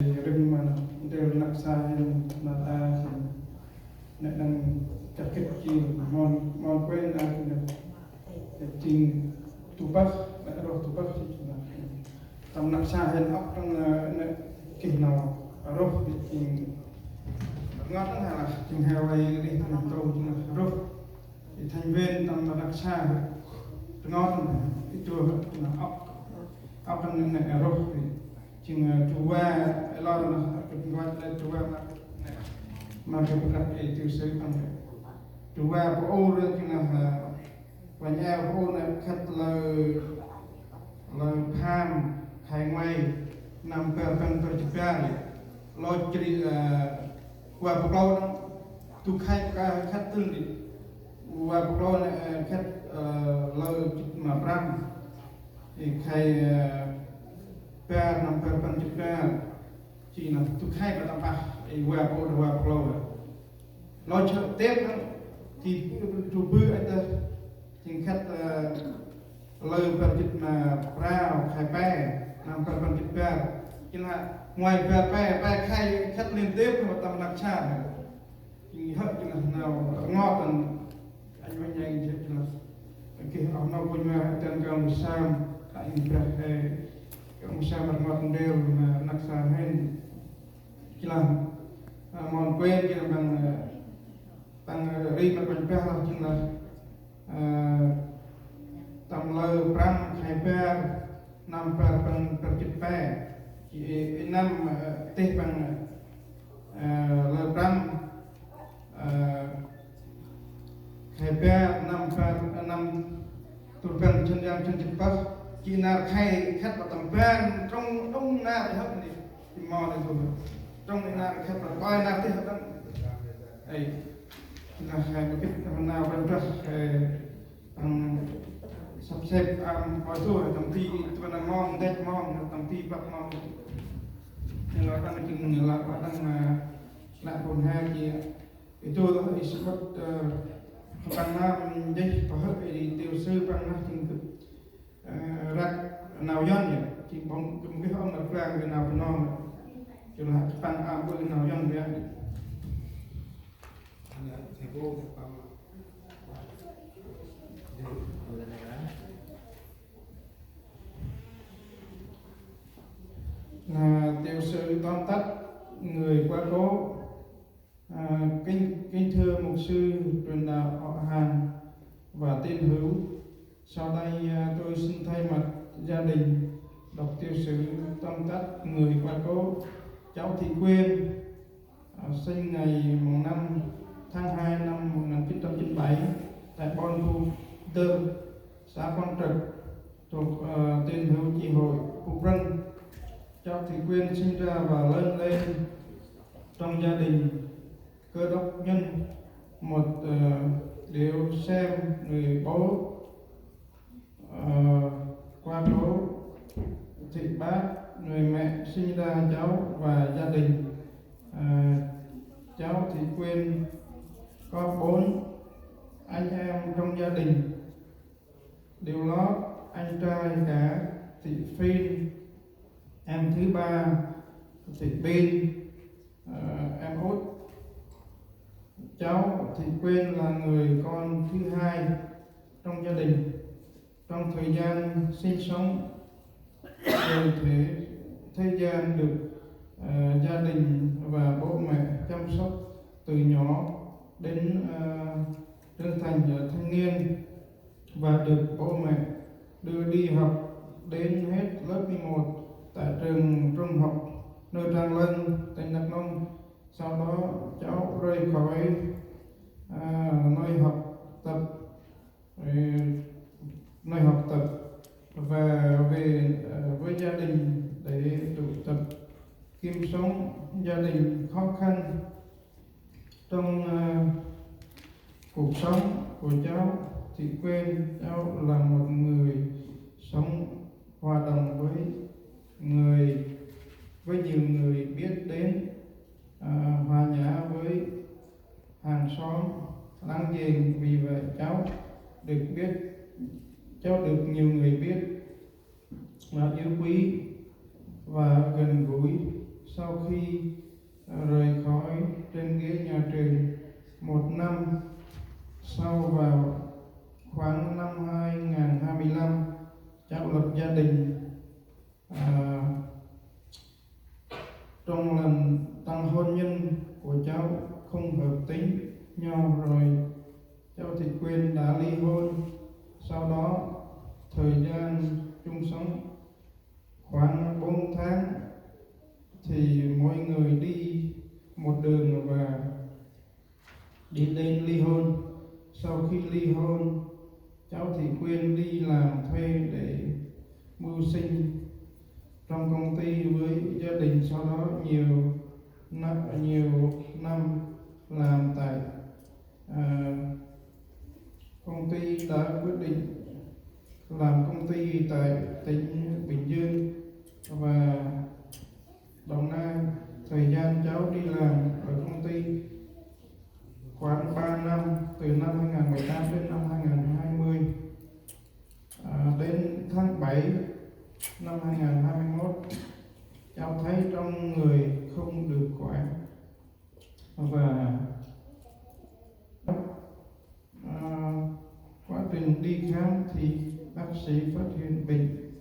rừng mà đều nặng xa mà ta lại đang chặt kết chi mòn mòn quên là trình tụ bắc đã rồi tụ bắc thì là tầm nặng xa hơn ốc trong kỳ nào rồi thì trình ngót là trình heo này đi thành tàu rồi thì thành viên tầm nặng xa ngót cái chùa là ốc trong này rồi thì chừng chú qua lo là chúng qua là chú qua mà cái bậc đại tiểu sư bằng chú qua có ô rồi chừng là và nhà có ô này khát lời tham khai ngoài nằm phần percaya lo chỉ qua bậc lâu đó tu khai cả khát tương đi qua bậc lâu này khát lời mà ram thì khai per nằm percaya chỉ là tu khai và làm ba qua bộ qua bậc lâu lo chợ tết thì chú bự anh ta chính khách lời phần dịch mà rau khai pe làm phần dịch pe chính là ngoài pe khai khách liên tiếp mà tầm đặc sản thì hết chính là nào ngọt anh nhanh chính là cái ông nào cũng mà tên con sam tại những cái ông sam là ngọt đều mà đặc sản hơn chính là món quen chính là bằng ri mà bằng pe là chính là tầm lời pram khai pe năm percaya chỉ năm tết bằng lời pram khai pe năm tụi phần chân giang chân chip bắc chỉ là khai khách vào tầm pe trong na thì hết thì mò này rồi trong này na khách vào coi na thì hết đó ấy là hai cái nào bên trước sắp xếp mọi thứ ở tầm thi tuần là mong tết mong tầm thi bậc mong nhưng mà đang chừng là đang lại còn hai gì cái tôi đó thì sẽ bắt bằng năm đây có hết thì tiêu sư bằng năm chừng rắc nào dân nhỉ chỉ bóng cái hôm là vàng cái nào cũng non chứ là bằng với nào dân vậy thầy cô là tiểu sử tóm tắt người quá cố kính thưa mục sư truyền đạo họ Hàn và tín hữu. Sau đây tôi xin thay mặt gia đình đọc tiểu sử tóm tắt người quá cố. Cháu Thị Quyên sinh ngày 5 tháng 2 năm 1997 tại Bon Phu Tơ, xã Quang Trực, thuộc tín hữu chi hội Phú Rân. Cháu Thị Quyên sinh ra và lớn lên trong gia đình cơ đốc nhân. Một điều xem người bố qua cố thị bác, người mẹ sinh ra cháu và gia đình. Cháu Thị Quyên có 4 anh em trong gia đình. Điều lót anh trai cả Thị Phin, em thứ 3 Thị Bin, em út. Cháu Thị Quyên là người con thứ 2 trong gia đình. Trong thời gian sinh sống rồi thế gian được gia đình và bố mẹ chăm sóc từ nhỏ đến trưởng thành thanh niên và được bố mẹ đưa đi học đến hết lớp 11 tại trường trung học nơi Trang Lân, tỉnh Đắk Nông. Sau đó cháu rời khỏi nơi học tập và về với gia đình để tụ tập kiếm sống. Gia đình khó khăn trong cuộc sống của cháu Thị Quyên. Cháu là một người sống hòa đồng với nhiều người biết đến, hòa nhã với hàng xóm láng giềng. Vì vậy cháu được nhiều người biết và yêu quý và gần gũi sau khi rời khỏi trên ghế nhà trường 1 năm sau, vào khoảng năm 2025 cháu lập gia đình. Trong lần tăng hôn nhân của cháu không hợp tính nhau rồi, cháu thì Quyên đã ly hôn. Sau đó thời gian chung sống khoảng 4 tháng thì mỗi người đi một đường và đi đến ly hôn. Sau khi ly hôn, cháu thì Quyên đi làm thuê để mưu sinh trong công ty với gia đình. Sau đó nhiều năm làm tại công ty đã quyết định làm công ty tại tỉnh Bình Dương và Đồng Nai. Thời gian cháu đi làm ở công ty khoảng 3 năm, từ năm 2018 đến năm 2020. Đến tháng 7 năm 2021, cháu thấy trong người không được khỏe và quá trình đi khám thì bác sĩ phát hiện bệnh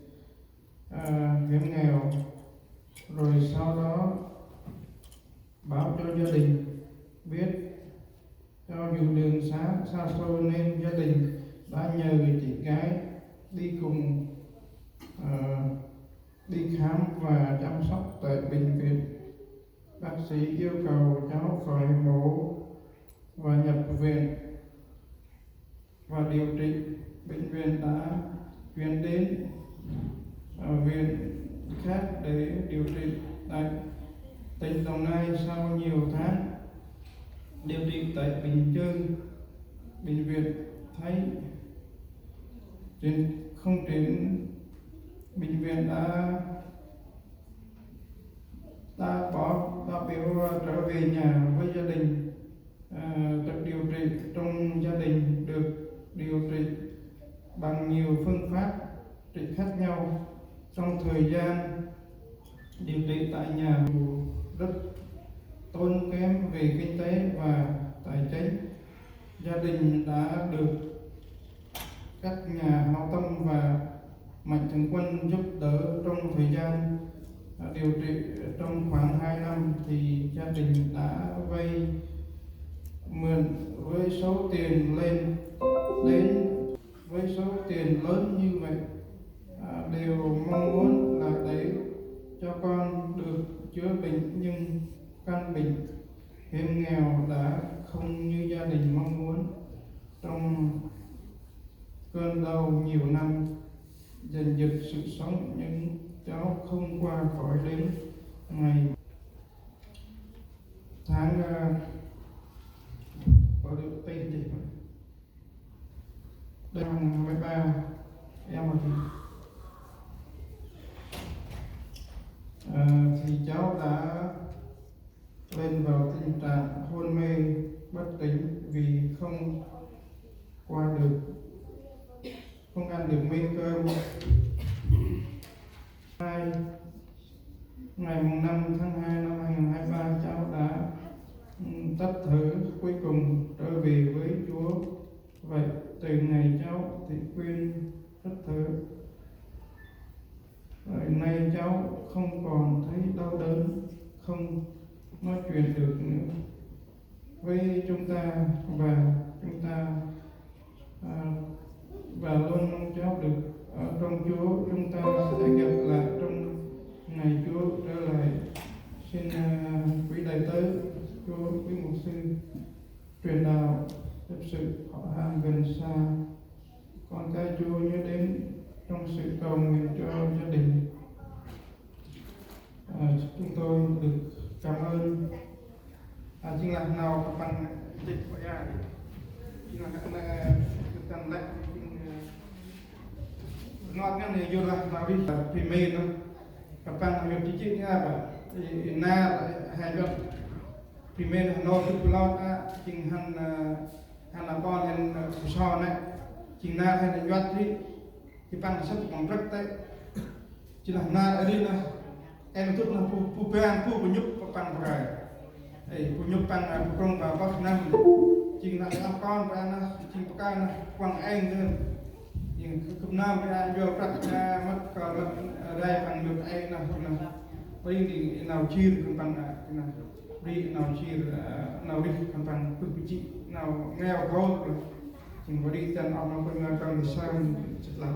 hiểm nghèo, rồi sau đó báo cho gia đình biết. Do dù đường xa xôi nên gia đình đã nhờ chị gái đi cùng đi khám và chăm sóc tại bệnh viện. Bác sĩ yêu cầu cháu phải mổ và nhập viện và điều trị. Bệnh viện đã chuyển đến viện khác để điều trị tại tỉnh Đồng Nai. Sau nhiều tháng điều trị tại Bình Dương, bệnh viện thấy không chuyển, bệnh viện đã biểu trở về nhà với gia đình, được điều trị trong gia đình, được điều trị bằng nhiều phương pháp trị khác nhau. Trong thời gian điều trị tại nhà rất tốn kém về kinh tế và tài chính, gia đình đã được các nhà hảo tâm và mạnh thường quân giúp đỡ. Trong thời gian điều trị trong khoảng 2 năm thì gia đình đã vay mượn với số tiền lên đến với số tiền lớn như vậy, đều mong muốn là để cho con được chữa bệnh, nhưng căn bệnh hiểm nghèo đã không như gia đình mong muốn. Trong cơn đau nhiều năm giành giật sự sống, nhưng cháu không qua khỏi đến ngày tháng có được tên gì đây là 23 em thì cháu đã lên vào tình trạng hôn mê bất tỉnh vì không qua được, không ăn được mấy cơm. Ngày 5 tháng 2 năm 2023, cháu đã tắt thở cuối cùng trở về với Chúa. Vậy từ ngày cháu thì Quyên tắt thở, rồi nay cháu không còn thấy đau đớn, không nói chuyện được nữa với chúng ta, và luôn mong cháu được ở trong Chúa. Chúng ta sẽ gặp lại trong ngày Chúa trở lại. Xin quý đại tớ Chúa, quý mục sư truyền đạo chấp sự họ hàng gần xa, con cái Chúa nhớ đến trong sự cầu nguyện cho gia đình. Chúng tôi được cảm ơn. Chính là nào các bạn dịch vậy chính là các bạn lại ngọt cái này vô là đi primer nó các bạn học chỉ như apa thì na hai cái primer nó cứ lo chính han là con hen so này chính na hay là doát thì bạn sắp bằng rất đấy chỉ là na ở đây là em tụt là pu pen pu nhúc bằng cái pu nhúc bằng trong vào bắc nam chính là làm con và nó chính cái nó quăng anh thôi nhưng cụm nam ra vô đặt ra mất còn đây bằng được anh nào bây thì nào chia cũng bằng nào đi nào chia nào đi cũng bằng cực chị nào nghèo khó rồi chỉ có đi tên ông nó còn sang chật là